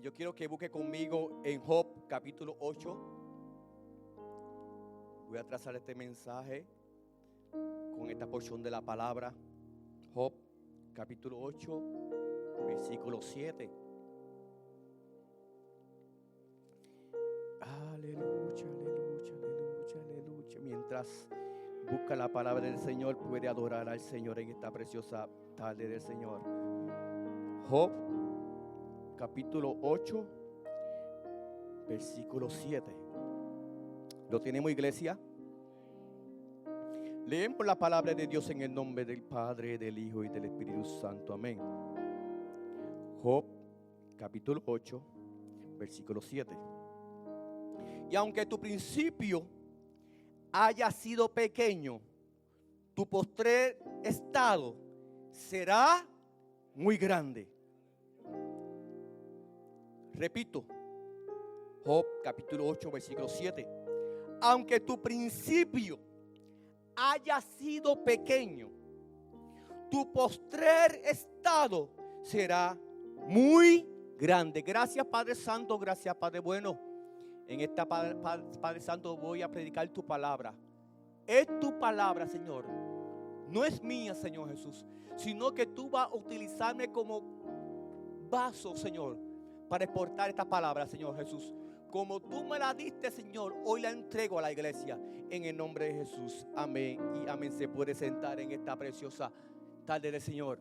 Yo quiero que busque conmigo en Job capítulo 8. Voy a trazar este mensaje con esta porción de la palabra. Job capítulo 8, versículo 7. Aleluya, aleluya, aleluya, aleluya. Mientras busca la palabra del Señor, puede adorar al Señor en esta preciosa tarde del Señor. Job capítulo 8, versículo 7. ¿Lo tenemos, iglesia? Leemos la palabra de Dios en el nombre del Padre, del Hijo y del Espíritu Santo. Amén. Job capítulo 8, versículo 7. Y aunque tu principio haya sido pequeño, tu postrer estado será muy grande. Repito, Job capítulo 8, versículo 7. Aunque tu principio haya sido pequeño, tu postrer estado será muy grande. Gracias, Padre Santo, gracias, Padre bueno. En esta Padre Santo voy a predicar tu palabra. Es tu palabra, Señor. No es mía, Señor Jesús, sino que tú vas a utilizarme como vaso, Señor, para exportar esta palabra, Señor Jesús. Como tú me la diste, Señor, hoy la entrego a la iglesia en el nombre de Jesús. Amén y amén. Se puede sentar en esta preciosa tarde del Señor.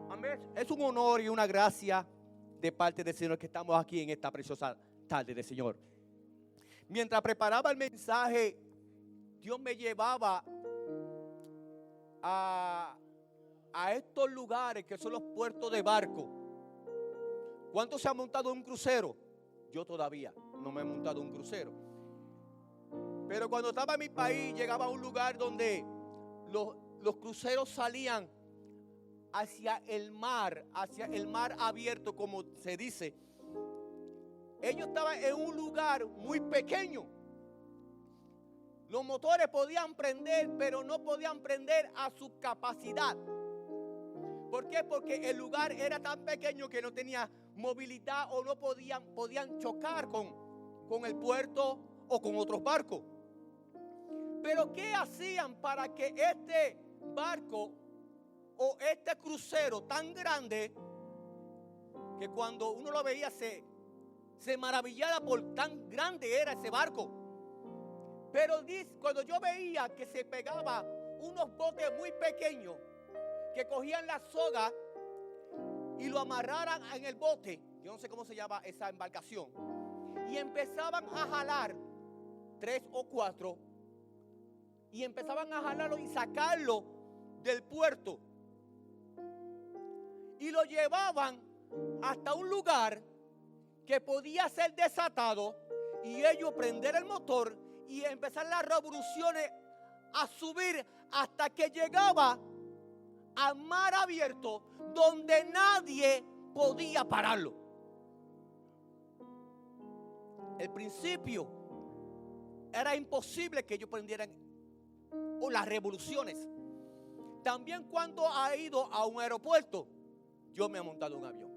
Amén. Es un honor y una gracia de parte del Señor que estamos aquí en esta preciosa tarde del Señor. Mientras preparaba el mensaje, Dios me llevaba a estos lugares que son los puertos de barco. ¿Cuántos se han montado en un crucero? Yo todavía no me he montado en un crucero. Pero cuando estaba en mi país, llegaba a un lugar donde los cruceros salían hacia el mar abierto, como se dice. Ellos estaban en un lugar muy pequeño. Los motores podían prender, pero no podían prender a su capacidad. ¿Por qué? Porque el lugar era tan pequeño que no tenía movilidad o no podían chocar con el puerto o con otros barcos. Pero ¿qué hacían para que este barco o este crucero tan grande, que cuando uno lo veía se maravillaba por tan grande era ese barco? Pero cuando yo veía que se pegaba unos botes muy pequeños, que cogían la soga y lo amarraran en el bote, yo no sé cómo se llama esa embarcación, y empezaban a jalar 3 o 4, y empezaban a jalarlo y sacarlo del puerto, y lo llevaban hasta un lugar que podía ser desatado, y ellos prender el motor y empezar las revoluciones a subir hasta que llegaba al mar abierto, donde nadie podía pararlo. El principio era imposible que ellos prendieran las revoluciones. También cuando ha ido a un aeropuerto, yo me he montado en un avión.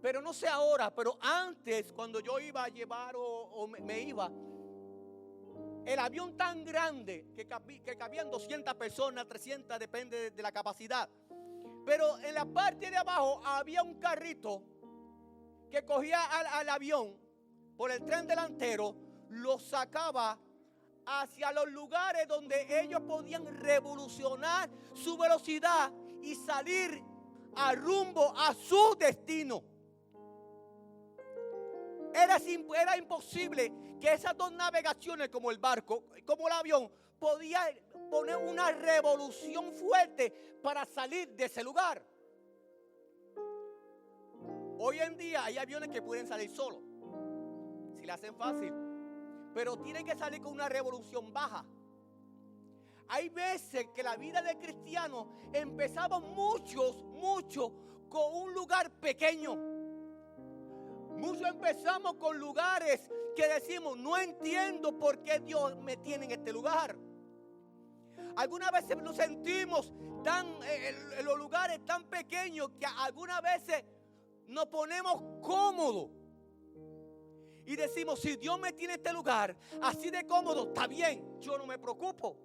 Pero no sé ahora, pero antes, cuando yo iba a llevar o me iba, el avión tan grande que cabían 200 personas, 300, depende de la capacidad. Pero en la parte de abajo había un carrito que cogía al avión por el tren delantero, lo sacaba hacia los lugares donde ellos podían revolucionar su velocidad y salir a rumbo a su destino. Era imposible que esas dos navegaciones, como el barco, como el avión, podía poner una revolución fuerte para salir de ese lugar. Hoy en día hay aviones que pueden salir solos, si le hacen fácil, pero tienen que salir con una revolución baja. Hay veces que la vida de cristianos empezaba muchos con un lugar pequeño. Muchos empezamos con lugares que decimos, no entiendo por qué Dios me tiene en este lugar. Algunas veces nos sentimos en los lugares tan pequeños que algunas veces nos ponemos cómodos y decimos, si Dios me tiene en este lugar así de cómodo, está bien, yo no me preocupo.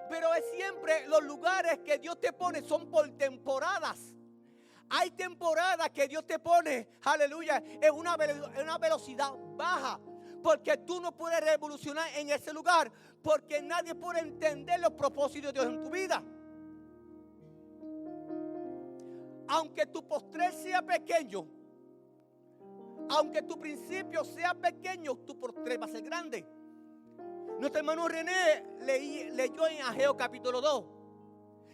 Pero es siempre los lugares que Dios te pone son por temporadas. Hay temporadas que Dios te pone, aleluya, en una velocidad baja. Porque tú no puedes revolucionar en ese lugar. Porque nadie puede entender los propósitos de Dios en tu vida. Aunque tu postrer sea pequeño, aunque tu principio sea pequeño, tu postrer va a ser grande. Nuestro hermano René leyó en Ageo capítulo 2.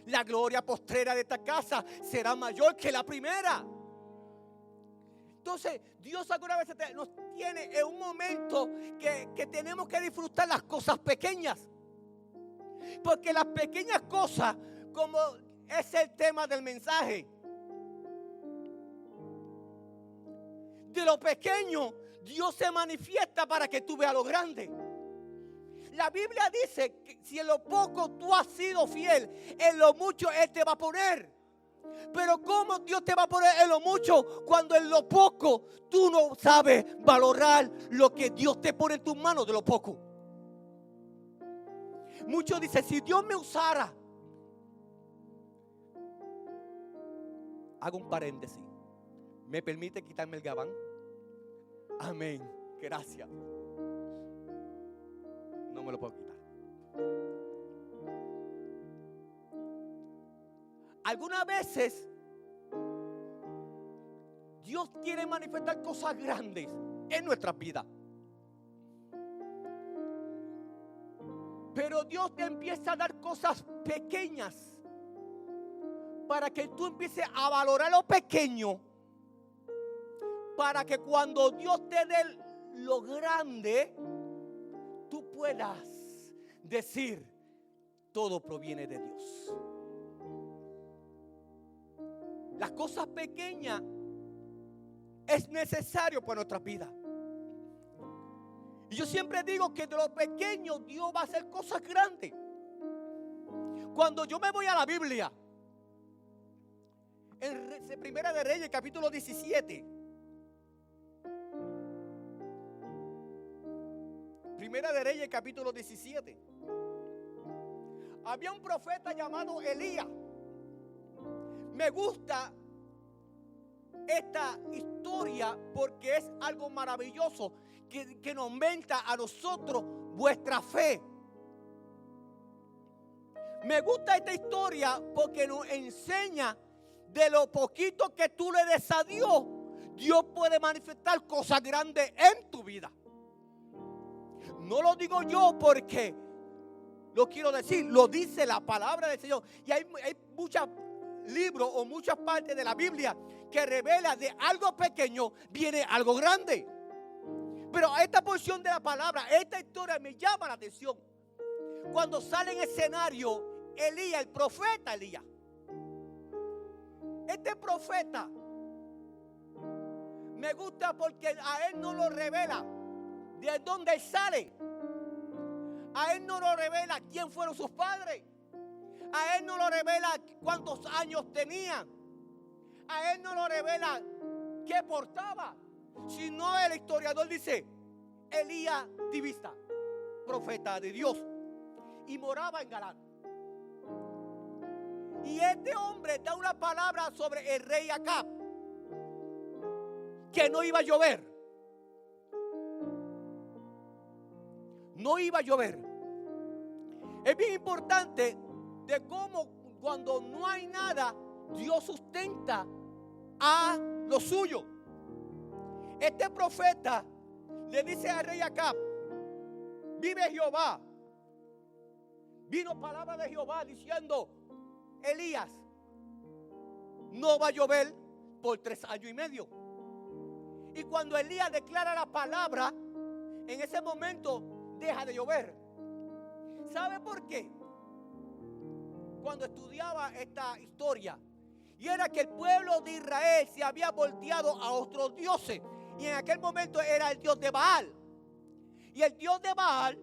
La gloria postrera de esta casa será mayor que la primera. Entonces, Dios alguna vez nos tiene en un momento que tenemos que disfrutar las cosas pequeñas. Porque las pequeñas cosas, como es el tema del mensaje, de lo pequeño, Dios se manifiesta para que tú veas lo grande. La Biblia dice que si en lo poco tú has sido fiel, en lo mucho Él te va a poner. Pero ¿cómo Dios te va a poner en lo mucho cuando en lo poco tú no sabes valorar lo que Dios te pone en tus manos de lo poco? Muchos dicen, si Dios me usara. Hago un paréntesis. ¿Me permite quitarme el gabán? Amén. Gracias. No me lo puedo quitar. Algunas veces Dios quiere manifestar cosas grandes en nuestras vidas. Pero Dios te empieza a dar cosas pequeñas para que tú empieces a valorar lo pequeño. Para que cuando Dios te dé lo grande, tú puedas decir, todo proviene de Dios. Las cosas pequeñas es necesario para nuestras vidas. Y yo siempre digo que de lo pequeño Dios va a hacer cosas grandes. Cuando yo me voy a la Biblia, en Primera de Reyes, capítulo 17. Primera de Reyes, capítulo 17. Había un profeta llamado Elías. Me gusta esta historia porque es algo maravilloso que nos aumenta a nosotros vuestra fe. Me gusta esta historia porque nos enseña de lo poquito que tú le des a Dios, Dios puede manifestar cosas grandes en tu vida. No lo digo yo porque lo quiero decir, lo dice la palabra del Señor. Y hay muchos libros o muchas partes de la Biblia que revela de algo pequeño viene algo grande. Pero esta porción de la palabra, esta historia me llama la atención. Cuando sale en escenario Elías, el profeta Elías. Este profeta me gusta porque a él no lo revela de dónde él sale. A él no lo revela quién fueron sus padres. A él no lo revela cuántos años tenían. A él no lo revela qué portaba. Sino el historiador dice, Elías Tibista, profeta de Dios, y moraba en Galán. Y este hombre da una palabra sobre el rey Acab, que no iba a llover. No iba a llover. Es bien importante de cómo cuando no hay nada, Dios sustenta a lo suyo. Este profeta le dice al rey Acab, vive Jehová. Vino palabra de Jehová diciendo, Elías, no va a llover por 3 años y medio. Y cuando Elías declara la palabra, en ese momento deja de llover. ¿Sabe por qué? Cuando estudiaba esta historia, y era que el pueblo de Israel se había volteado a otros dioses, y en aquel momento era el dios de Baal. Y el dios de Baal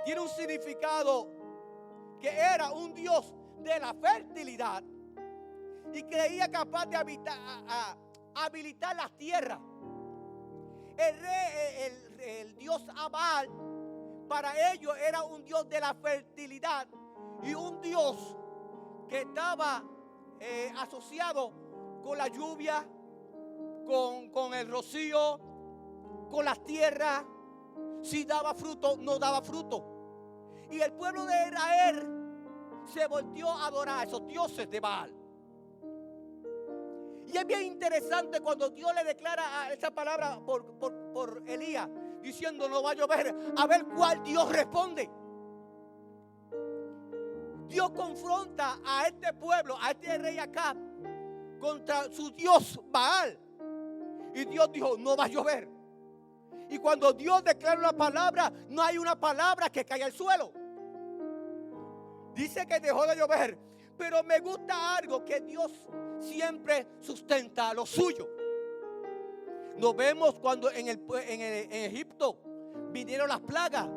tiene un significado que era un dios de la fertilidad, y creía capaz de habilitar las tierras. El dios Baal para ellos era un dios de la fertilidad y un dios que estaba asociado con la lluvia, con el rocío, con las tierras. Si daba fruto, no daba fruto. Y el pueblo de Israel se volvió a adorar a esos dioses de Baal. Y es bien interesante cuando Dios le declara esa palabra por Elías, diciendo no va a llover, a ver cuál Dios responde. Dios confronta a este pueblo, a este rey Acab, contra su dios Baal. Y Dios dijo, no va a llover. Y cuando Dios declara una palabra, no hay una palabra que caiga al suelo. Dice que dejó de llover. Pero me gusta algo, que Dios siempre sustenta lo suyo. Nos vemos cuando en Egipto vinieron las plagas.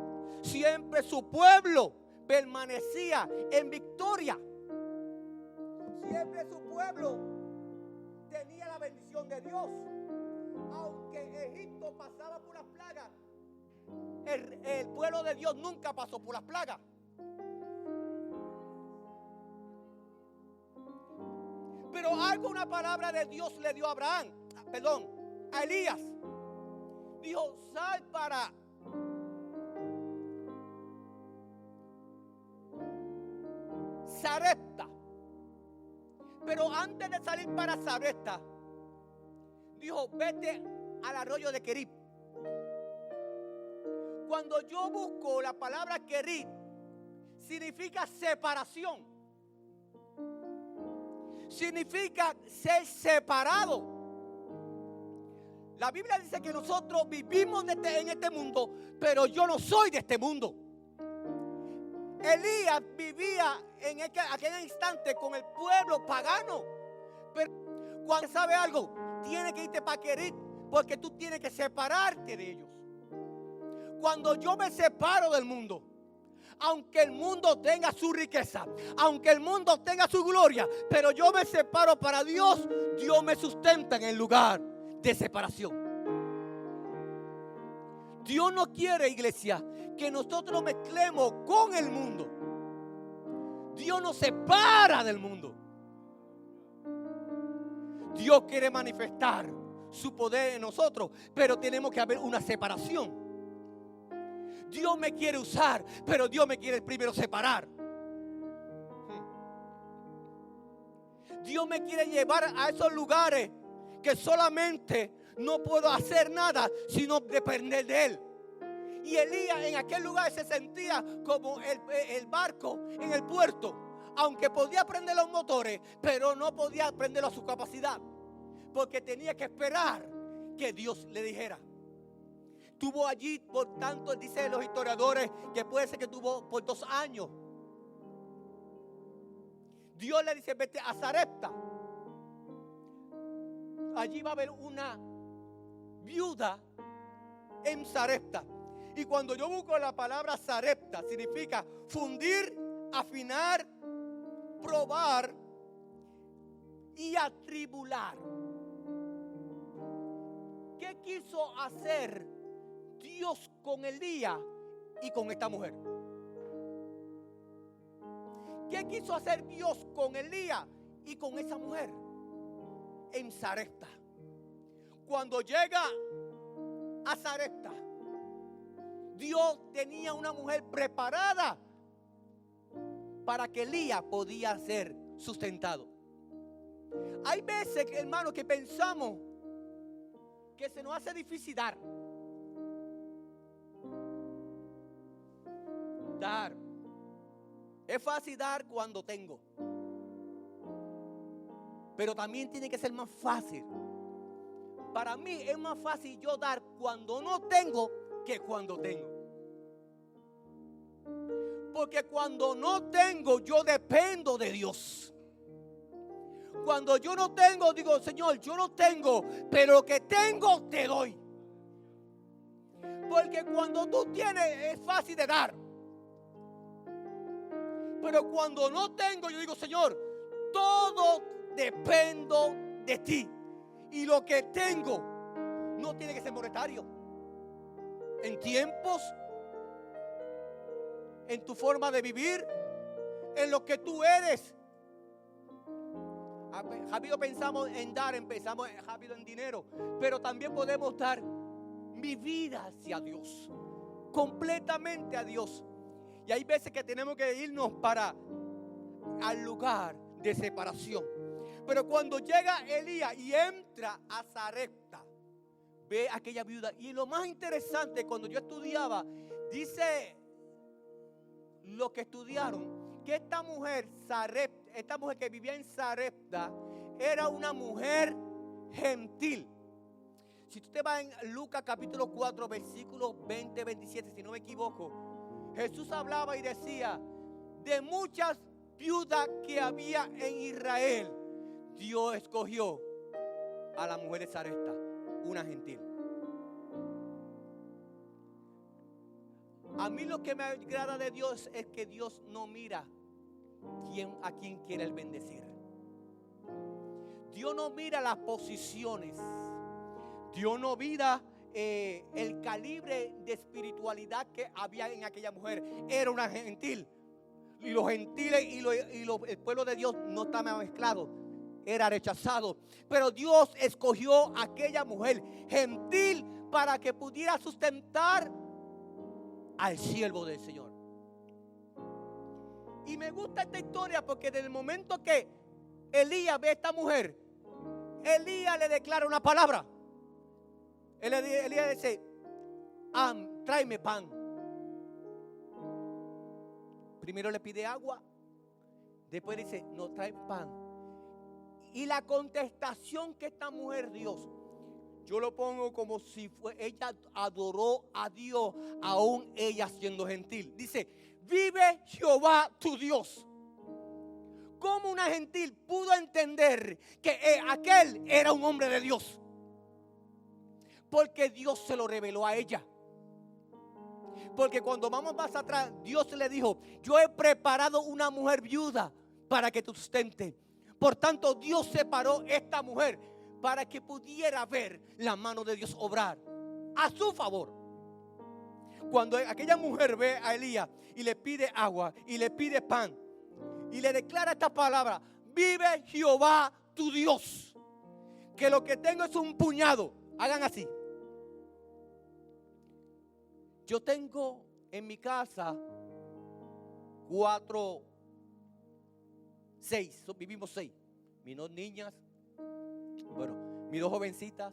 Siempre su pueblo permanecía en victoria. Siempre su pueblo tenía la bendición de Dios. Aunque Egipto pasaba por las plagas, el pueblo de Dios nunca pasó por las plagas. Pero una palabra de Dios le dio a a Elías. Dijo, sal para Sarepta. Pero antes de salir para Sarepta, dijo, vete al arroyo de Querib. Cuando yo busco la palabra Querib, significa separación. Significa ser separado. La Biblia dice que nosotros vivimos en este mundo, pero yo no soy de este mundo. Elías vivía en aquel instante con el pueblo pagano. Pero cuando sabe algo, tiene que irte para Querib, porque tú tienes que separarte de ellos. Cuando yo me separo del mundo, aunque el mundo tenga su riqueza, aunque el mundo tenga su gloria, pero yo me separo para Dios, Dios me sustenta en el lugar de separación. Dios no quiere, iglesia, que nosotros nos mezclemos con el mundo. Dios nos separa del mundo. Dios quiere manifestar su poder en nosotros, pero tenemos que haber una separación. Dios me quiere usar, pero Dios me quiere primero separar. Dios me quiere llevar a esos lugares que solamente no puedo hacer nada sino depender de Él. Y Elías en aquel lugar se sentía como el barco en el puerto, aunque podía prender los motores, pero no podía prenderlo a su capacidad, porque tenía que esperar que Dios le dijera. Estuvo allí, por tanto, dicen los historiadores, que puede ser que estuvo por 2 años. Dios le dice, vete a Sarepta. Allí va a haber una viuda en Sarepta. Y cuando yo busco la palabra Sarepta, significa fundir, afinar, probar y atribular. ¿Qué quiso hacer Dios con Elías y con esta mujer? ¿Qué quiso hacer Dios con Elías y con esa mujer? En Sarepta. Cuando llega a Sarepta, Dios tenía una mujer preparada para que Elías podía ser sustentado. Hay veces, hermanos, que pensamos que se nos hace difícil dar. Es fácil dar cuando tengo, pero también tiene que ser más fácil. Para mí es más fácil yo dar cuando no tengo que cuando tengo. Porque cuando no tengo, yo dependo de Dios. Cuando yo no tengo, digo, Señor, yo no tengo, pero lo que tengo te doy. Porque cuando tú tienes es fácil de dar. Pero cuando no tengo, yo digo, Señor, todo dependo de ti. Y lo que tengo no tiene que ser monetario. En tiempos, en tu forma de vivir, en lo que tú eres. Rápido pensamos en dar, empezamos rápido en dinero, pero también podemos dar mi vida hacia Dios, completamente a Dios. Y hay veces que tenemos que irnos al lugar de separación. Pero cuando llega Elías y entra a Sarepta, ve a aquella viuda. Y lo más interesante, cuando yo estudiaba, dice lo que estudiaron, que esta mujer que vivía en Sarepta, era una mujer gentil. Si tú te vas en Lucas capítulo 4, versículos 20, 27, si no me equivoco, Jesús hablaba y decía, de muchas viudas que había en Israel, Dios escogió a la mujer de Sarepta, una gentil. A mí lo que me agrada de Dios es que Dios no mira a quien quiere el bendecir. Dios no mira las posiciones. Dios no mira el calibre de espiritualidad que había en aquella mujer. Era una gentil. Y los gentiles y el pueblo de Dios no estaban mezclados. Era rechazado. Pero Dios escogió a aquella mujer gentil para que pudiera sustentar al siervo del Señor. Y me gusta esta historia porque desde el momento que Elías ve a esta mujer, Elías le declara una palabra. Elías dice, tráeme pan. Primero le pide agua, después dice, no, trae pan. Y la contestación que esta mujer dio, yo lo pongo como si ella adoró a Dios, aún ella siendo gentil. Dice, vive Jehová tu Dios. ¿Cómo una gentil pudo entender que aquel era un hombre de Dios? Porque Dios se lo reveló a ella. Porque cuando vamos más atrás, Dios le dijo, yo he preparado una mujer viuda para que te sustente. Por tanto, Dios separó esta mujer para que pudiera ver la mano de Dios obrar a su favor. Cuando aquella mujer ve a Elías y le pide agua y le pide pan y le declara esta palabra, vive Jehová tu Dios, que lo que tengo es un puñado. Hagan así. Yo tengo en mi casa 6, vivimos 6. Mis 2 niñas, mis 2 jovencitas,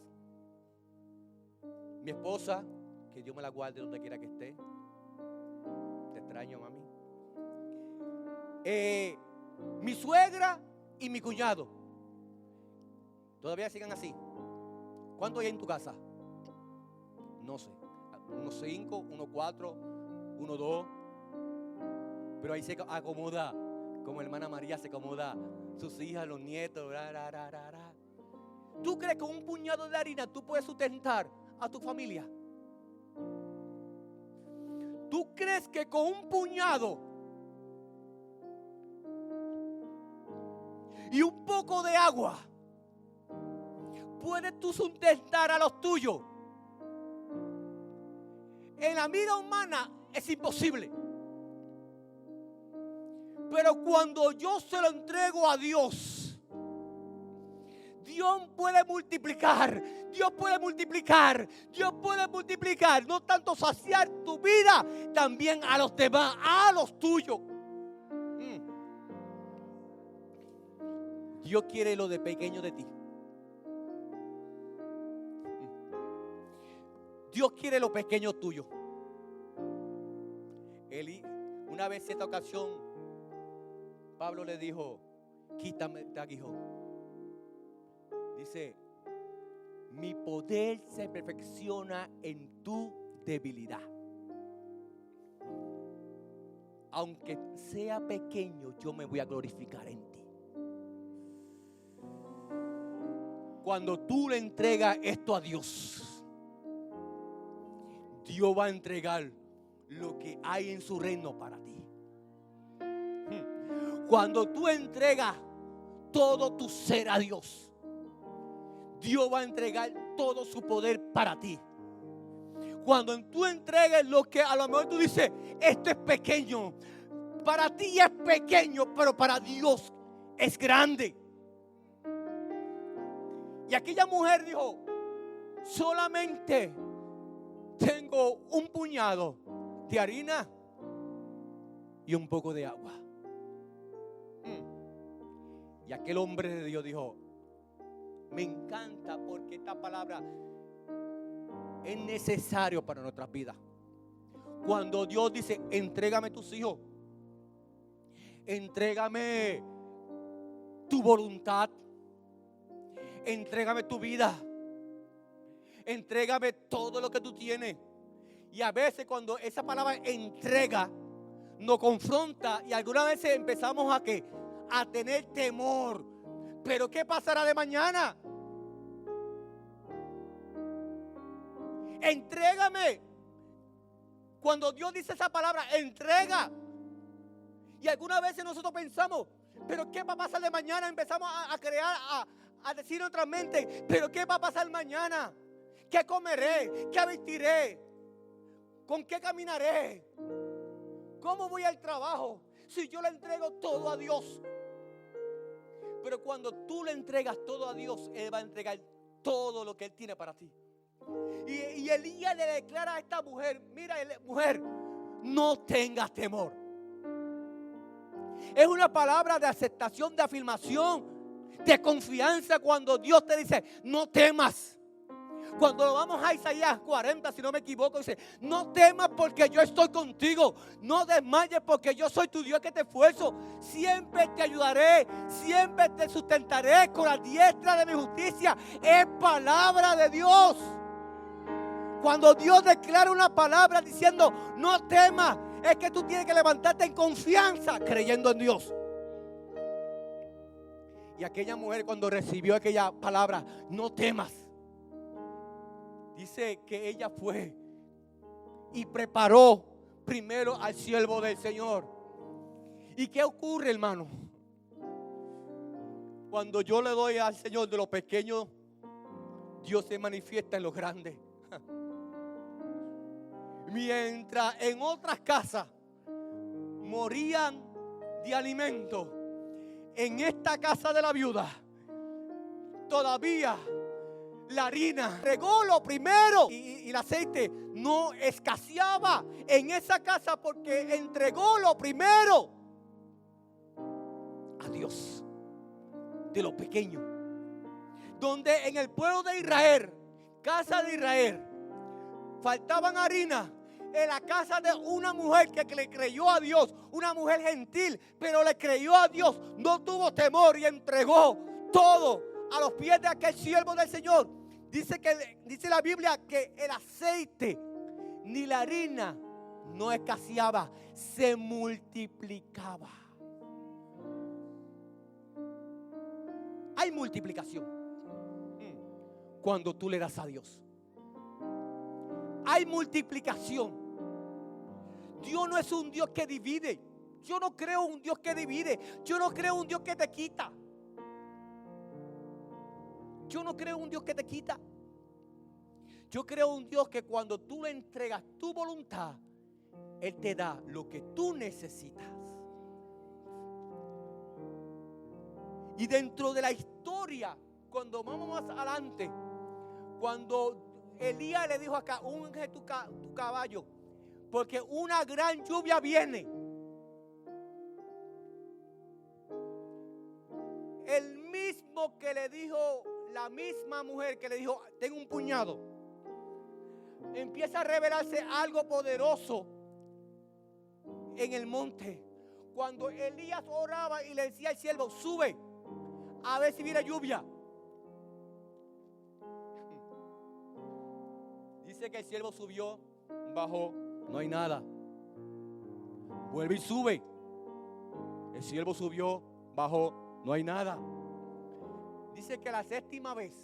mi esposa, que Dios me la guarde donde quiera que esté. Te extraño, mami. Mi suegra y mi cuñado. Todavía sigan así. ¿Cuántos hay en tu casa? No sé. Unos 5, unos 4, unos 2. Pero ahí se acomoda, como hermana María se acomoda sus hijas, los nietos. ¿Tú crees que con un puñado de harina tú puedes sustentar a tu familia? ¿Tú crees que con un puñado y un poco de agua puedes tú sustentar a los tuyos? En la vida humana es imposible. Pero cuando yo se lo entrego a Dios, Dios puede multiplicar. Dios puede multiplicar. Dios puede multiplicar. No tanto saciar tu vida, también a los demás, a los tuyos. Dios quiere lo de pequeño de ti. Dios quiere lo pequeño tuyo. Una vez en esta ocasión, Pablo le dijo, quítame este aguijón. Dice, mi poder se perfecciona en tu debilidad. Aunque sea pequeño, yo me voy a glorificar en ti. Cuando tú le entregas esto a Dios, Dios va a entregar lo que hay en su reino para ti. Cuando tú entregas todo tu ser a Dios, Dios va a entregar todo su poder para ti. Cuando tú entregues lo que a lo mejor tú dices, esto es pequeño, para ti es pequeño, pero para Dios es grande. Y aquella mujer dijo, solamente tengo un puñado de harina y un poco de agua. Y aquel hombre de Dios dijo, me encanta porque esta palabra es necesario para nuestras vidas. Cuando Dios dice, entrégame tus hijos, entrégame tu voluntad, entrégame tu vida, entrégame todo lo que tú tienes. Y a veces cuando esa palabra entrega nos confronta y algunas veces empezamos a tener temor. Pero ¿qué pasará de mañana? Entrégame. Cuando Dios dice esa palabra, entrega. Y algunas veces nosotros pensamos, pero ¿qué va a pasar de mañana? Empezamos a crear, a decir en nuestra mente, pero ¿qué va a pasar mañana? ¿Qué comeré? ¿Qué vestiré? ¿Con qué caminaré? ¿Cómo voy al trabajo? Si yo le entrego todo a Dios. Pero cuando tú le entregas todo a Dios, Él va a entregar todo lo que Él tiene para ti. Y Elías le declara a esta mujer, mira, mujer, no tengas temor. Es una palabra de aceptación, de afirmación, de confianza cuando Dios te dice, no temas. Cuando vamos a Isaías 40, si no me equivoco, dice, no temas porque yo estoy contigo. No desmayes porque yo soy tu Dios que te esfuerzo. Siempre te ayudaré, siempre te sustentaré con la diestra de mi justicia. Es palabra de Dios. Cuando Dios declara una palabra diciendo, no temas, es que tú tienes que levantarte en confianza creyendo en Dios. Y aquella mujer cuando recibió aquella palabra, no temas, dice que ella fue y preparó primero al siervo del Señor. ¿Y qué ocurre, hermano? Cuando yo le doy al Señor de lo pequeño, Dios se manifiesta en lo grande. Mientras en otras casas morían de alimento, en esta casa de la viuda todavía la harina regó lo primero y el aceite no escaseaba en esa casa porque entregó lo primero a Dios de lo pequeño. Donde en el pueblo de Israel, casa de Israel, faltaban harina, en la casa de una mujer que le creyó a Dios, una mujer gentil, pero le creyó a Dios, no tuvo temor y entregó todo a los pies de aquel siervo del Señor. Dice la Biblia que el aceite ni la harina no escaseaba, se multiplicaba. Hay multiplicación cuando tú le das a Dios. Hay multiplicación. Dios no es un Dios que divide. Yo no creo un Dios que divide. Yo no creo un Dios que te quita. Yo no creo un Dios que te quita. Yo creo un Dios que cuando tú le entregas tu voluntad, Él te da lo que tú necesitas. Y dentro de la historia, cuando vamos más adelante, cuando Elías le dijo acá, unge tu caballo, porque una gran lluvia viene. El mismo que le dijo, la misma mujer que le dijo, ten un puñado, empieza a revelarse algo poderoso en el monte. Cuando Elías oraba y le decía al siervo, sube a ver si viene lluvia. Dice que el siervo subió, bajó, no hay nada. Vuelve y sube. El siervo subió, bajó, no hay nada. Dice que la séptima vez,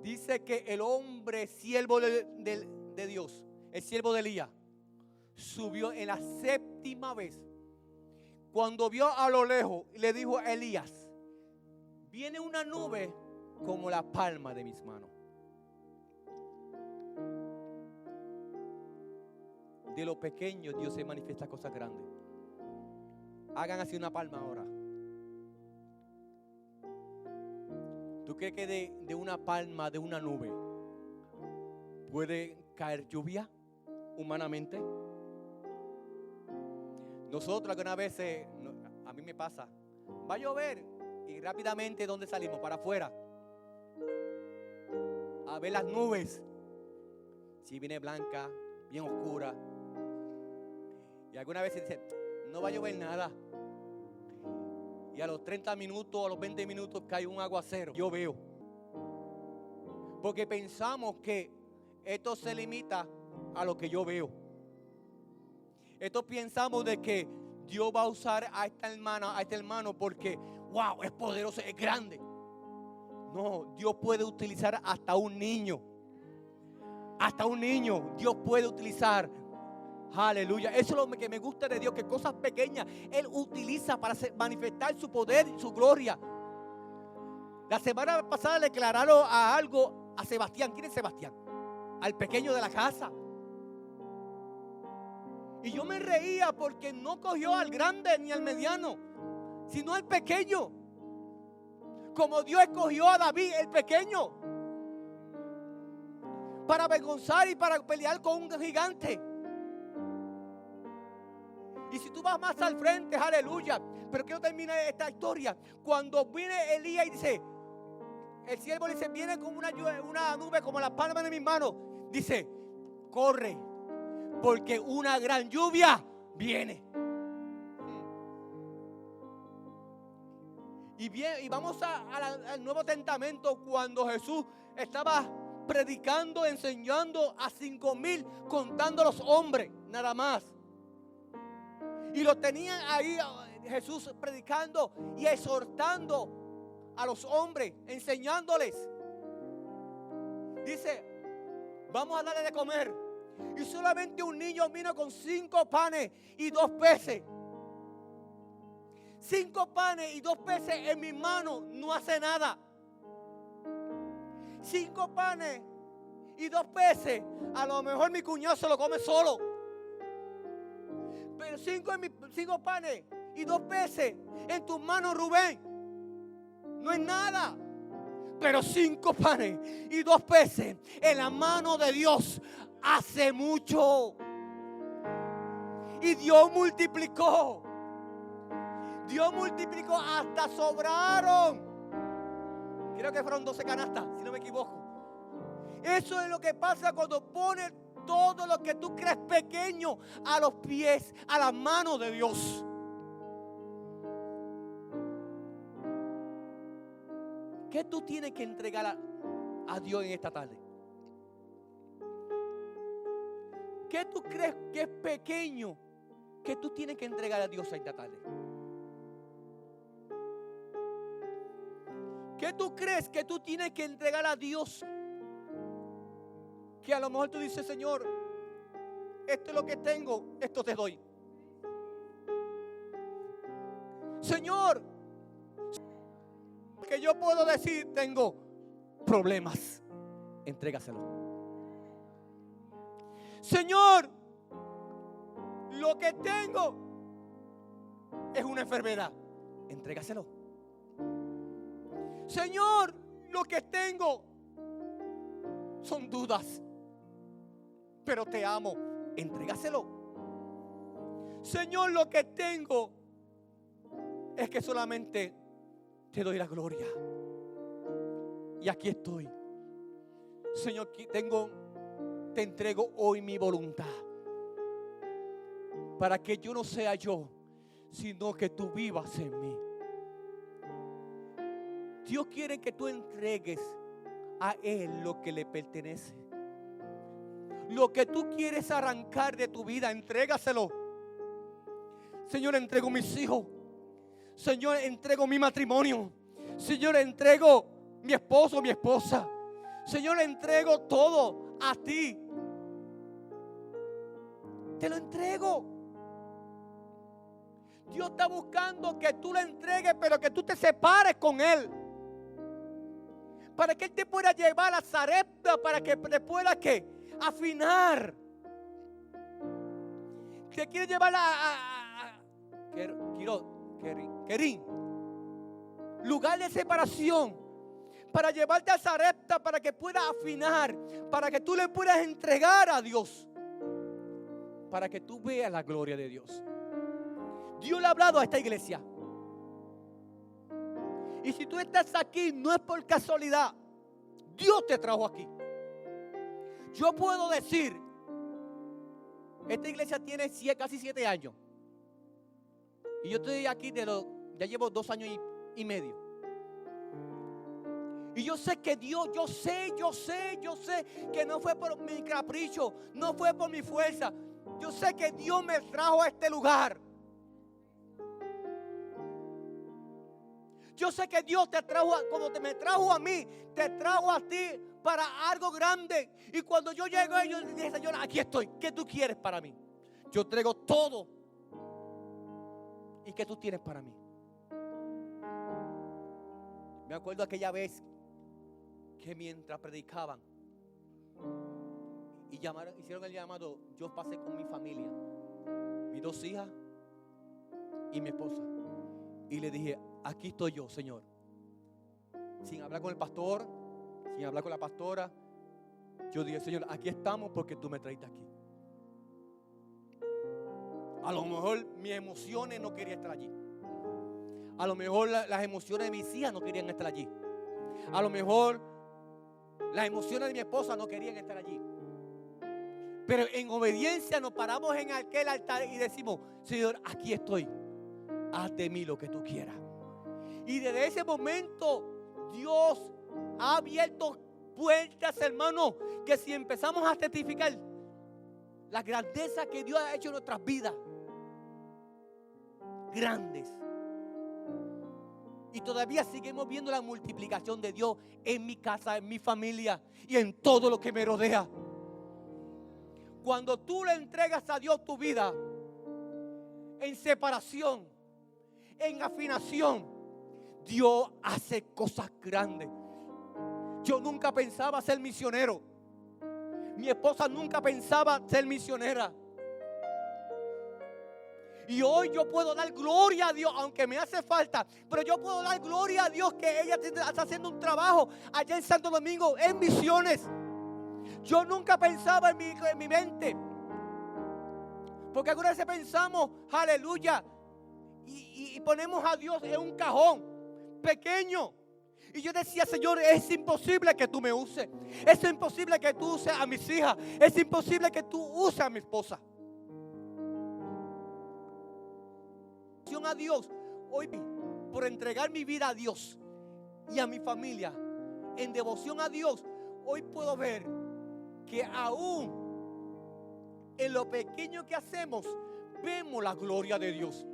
dice que el hombre siervo de Dios, el siervo de Elías, subió en la séptima vez. cuando vio a lo lejos, le dijo a Elías: viene una nube como la palma de mis manos. De lo pequeño Dios se manifiesta cosas grandes. Hagan así una palma ahora. ¿Tú crees que de una palma, de una nube, puede caer lluvia humanamente? Nosotros algunas veces, a mí me pasa, va a llover y rápidamente ¿dónde salimos? Para afuera a ver las nubes. Si viene blanca, bien oscura, y algunas veces dicen: no va a llover nada, y a los 30 minutos, a los 20 minutos cae un aguacero. Yo veo, porque pensamos que esto se limita a lo que yo veo. Esto pensamos de que Dios va a usar a esta hermana, a este hermano, porque wow, es poderoso, es grande. No, Dios puede utilizar hasta un niño. Hasta un niño Dios puede utilizar. Aleluya. Eso es lo que me gusta de Dios, que cosas pequeñas Él utiliza para manifestar su poder y su gloria. La semana pasada le declararon a Sebastián. ¿Quién es Sebastián? Al pequeño de la casa. Y yo me reía porque no cogió al grande ni al mediano, sino al pequeño. Como Dios escogió a David, el pequeño, para avergonzar y para pelear con un gigante. Y si tú vas más al frente, aleluya. Pero quiero terminar esta historia. Cuando viene Elías y dice, el siervo dice: viene como una nube como la palma de mis manos. Dice: corre, porque una gran lluvia viene. Y vamos al Nuevo Testamento, cuando Jesús estaba predicando, enseñando a 5,000, contando los hombres, nada más. Y lo tenían ahí Jesús predicando y exhortando a los hombres, enseñándoles. Dice: vamos a darle de comer. Y solamente un niño vino con 5 panes y 2 peces. 5 panes y 2 peces en mis manos no hace nada. 5 panes y 2 peces, a lo mejor mi cuñado se lo come solo. Pero 5 panes y 2 peces en tus manos, Rubén, no es nada. Pero 5 panes y 2 peces en la mano de Dios hace mucho. Y Dios multiplicó. Dios multiplicó, hasta sobraron. Creo que fueron 12 canastas, si no me equivoco. Eso es lo que pasa cuando pones todo lo que tú crees pequeño a los pies, a las manos de Dios. ¿Qué tú tienes que entregar a Dios en esta tarde? ¿Qué tú crees que es pequeño que tú tienes que entregar a Dios en esta tarde? ¿Qué tú crees que tú tienes que entregar a Dios? Que a lo mejor tú dices: Señor, esto es lo que tengo, esto te doy. Señor, que yo puedo decir: tengo problemas, entrégaselo. Señor, lo que tengo es una enfermedad, entrégaselo. Señor, lo que tengo son dudas, pero te amo, entrégaselo. Señor, lo que tengo es que solamente te doy la gloria. Y aquí estoy. Señor, te entrego hoy mi voluntad, para que yo no sea yo, sino que tú vivas en mí. Dios quiere que tú entregues a Él lo que le pertenece. Lo que tú quieres arrancar de tu vida, entrégaselo. Señor, entrego mis hijos. Señor, entrego mi matrimonio. Señor, entrego mi esposo, mi esposa. Señor, entrego todo a ti. Te lo entrego. Dios está buscando que tú le entregues, pero que tú te separes con Él. Para que Él te pueda llevar a Sarepta, para que te pueda ¿qué? Afinar. Te quiere llevar a Querín, lugar de separación, para llevarte a Sarepta, para que puedas afinar, para que tú le puedas entregar a Dios, para que tú veas la gloria de Dios. Dios le ha hablado a esta iglesia. Y si tú estás aquí, no es por casualidad. Dios te trajo aquí. Yo puedo decir, esta iglesia tiene casi 7 años. Y yo estoy aquí ya llevo 2 años y medio. Y yo sé que Dios, yo sé que no fue por mi capricho, no fue por mi fuerza. Yo sé que Dios me trajo a este lugar. Yo sé que Dios te trajo, como me trajo a mí, te trajo a ti para algo grande. Y cuando yo llegué, yo dije, Señor, aquí estoy. ¿Qué tú quieres para mí? Yo traigo todo. ¿Y qué tú tienes para mí? Me acuerdo aquella vez que mientras predicaban y hicieron el llamado, yo pasé con mi familia, mis 2 hijas y mi esposa. Y le dije, aquí estoy yo, Señor. Sin hablar con el pastor, sin hablar con la pastora. Yo dije, Señor, aquí estamos porque tú me traíste aquí. A lo mejor mis emociones no querían estar allí. A lo mejor las emociones de mis hijas no querían estar allí. A lo mejor las emociones de mi esposa no querían estar allí. Pero en obediencia nos paramos en aquel altar y decimos, Señor, aquí estoy. Haz de mí lo que tú quieras. Y desde ese momento Dios ha abierto puertas, hermano, que si empezamos a testificar la grandeza que Dios ha hecho en nuestras vidas, grandes. Y todavía seguimos viendo la multiplicación de Dios en mi casa, en mi familia y en todo lo que me rodea. Cuando tú le entregas a Dios tu vida en separación, en afinación, Dios hace cosas grandes. Yo nunca pensaba ser misionero. Mi esposa nunca pensaba ser misionera. Y hoy yo puedo dar gloria a Dios, aunque me hace falta, pero yo puedo dar gloria a Dios que ella está haciendo un trabajo allá en Santo Domingo en misiones. Yo nunca pensaba en mi mente, porque algunas veces pensamos, aleluya, y ponemos a Dios en un cajón pequeño. Y yo decía, Señor, es imposible que tú me uses. Es imposible que tú uses a mis hijas. Es imposible que tú uses a mi esposa. A Dios, hoy por entregar mi vida a Dios y a mi familia en devoción a Dios, hoy puedo ver que aún en lo pequeño que hacemos vemos la gloria de Dios.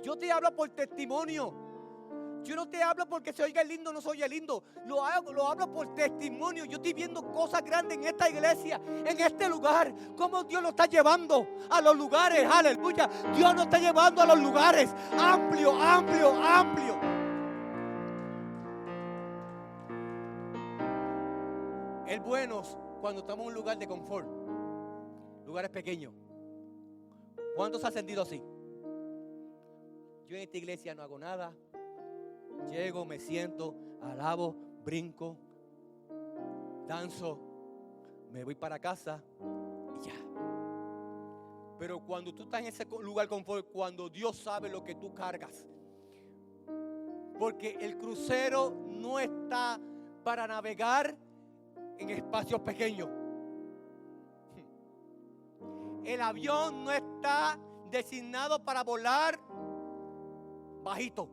Yo te hablo por testimonio. Yo no te hablo porque se oiga lindo o no se oiga lindo. Lo hablo por testimonio. Yo estoy viendo cosas grandes en esta iglesia, en este lugar. Cómo Dios lo está llevando a los lugares. Aleluya. Dios nos está llevando a los lugares. Amplio, amplio, amplio. Es bueno cuando estamos en un lugar de confort. Lugares pequeños. ¿Cuántos han sentido así? Yo en esta iglesia no hago nada. Llego, me siento, alabo, brinco, danzo, me voy para casa y ya. Pero cuando tú estás en ese lugar confort, cuando Dios sabe lo que tú cargas, porque el crucero no está para navegar en espacios pequeños. El avión no está designado para volar bajito.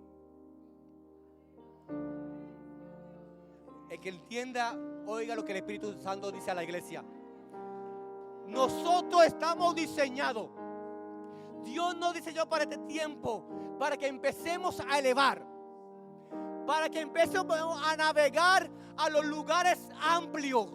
El que entienda, oiga lo que el Espíritu Santo dice a la iglesia. Nosotros estamos diseñados. Dios nos diseñó para este tiempo, para que empecemos a elevar, para que empecemos a navegar a los lugares amplios,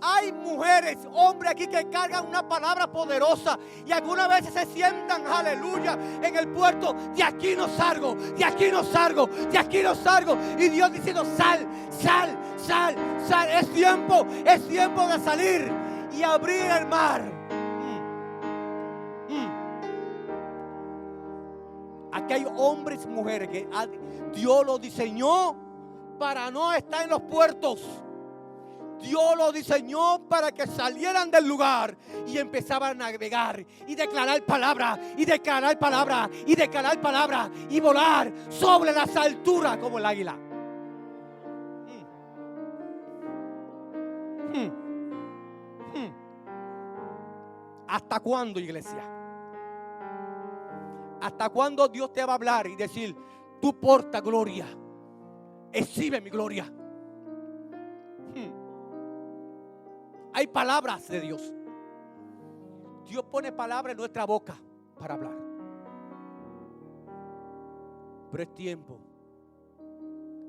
Hay mujeres, hombres aquí que cargan una palabra poderosa y algunas veces se sientan, aleluya, en el puerto. De aquí no salgo, de aquí no salgo, de aquí no salgo. Y Dios diciendo, sal, sal, sal, sal. Es tiempo de salir y abrir el mar. Aquí hay hombres y mujeres que Dios los diseñó para no estar en los puertos. Dios lo diseñó para que salieran del lugar y empezaban a navegar y declarar palabra, y declarar palabra, y declarar palabra, y volar sobre las alturas como el águila. ¿Hasta cuándo, iglesia? ¿Hasta cuándo Dios te va a hablar y decir, tú porta gloria, exhibe mi gloria? Hay palabras de Dios. Dios pone palabras en nuestra boca para hablar. Pero es tiempo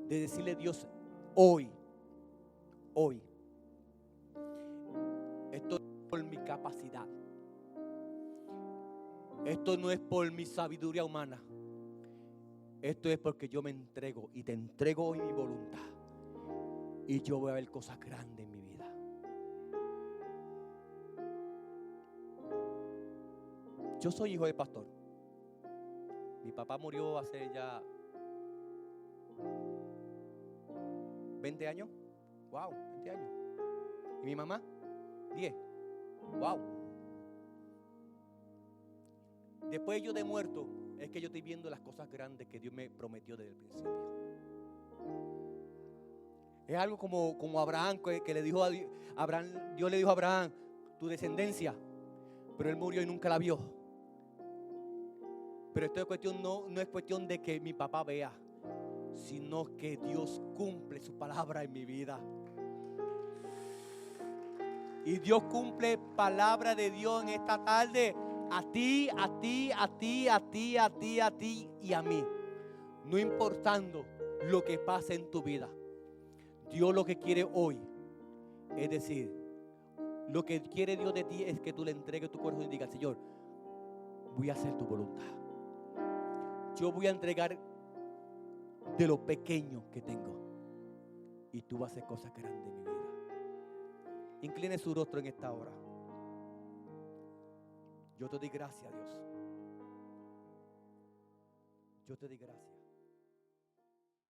de decirle a Dios, hoy, esto no es por mi capacidad. Esto no es por mi sabiduría humana. Esto es porque yo me entrego y te entrego hoy mi voluntad. Y yo voy a ver cosas grandes en mi vida. Yo soy hijo de pastor. Mi papá murió hace ya 20 años. Wow, 20 años. Y mi mamá, 10. Wow. Después yo de muerto, es que yo estoy viendo las cosas grandes que Dios me prometió desde el principio. Es algo como Abraham, que le dijo a Abraham, Dios le dijo a Abraham, tu descendencia, pero él murió y nunca la vio. Pero esto es cuestión, no es cuestión de que mi papá vea, sino que Dios cumple su palabra en mi vida. Y Dios cumple palabra de Dios en esta tarde a ti, a ti, a ti, a ti, a ti, a ti y a mí. No importando lo que pase en tu vida. Dios lo que quiere hoy es decir, lo que quiere Dios de ti es que tú le entregues tu corazón y digas, Señor, voy a hacer tu voluntad. Yo voy a entregar de lo pequeño que tengo y tú vas a hacer cosas grandes en mi vida. Incline su rostro en esta hora. Yo te doy gracias, Dios. Yo te doy gracias.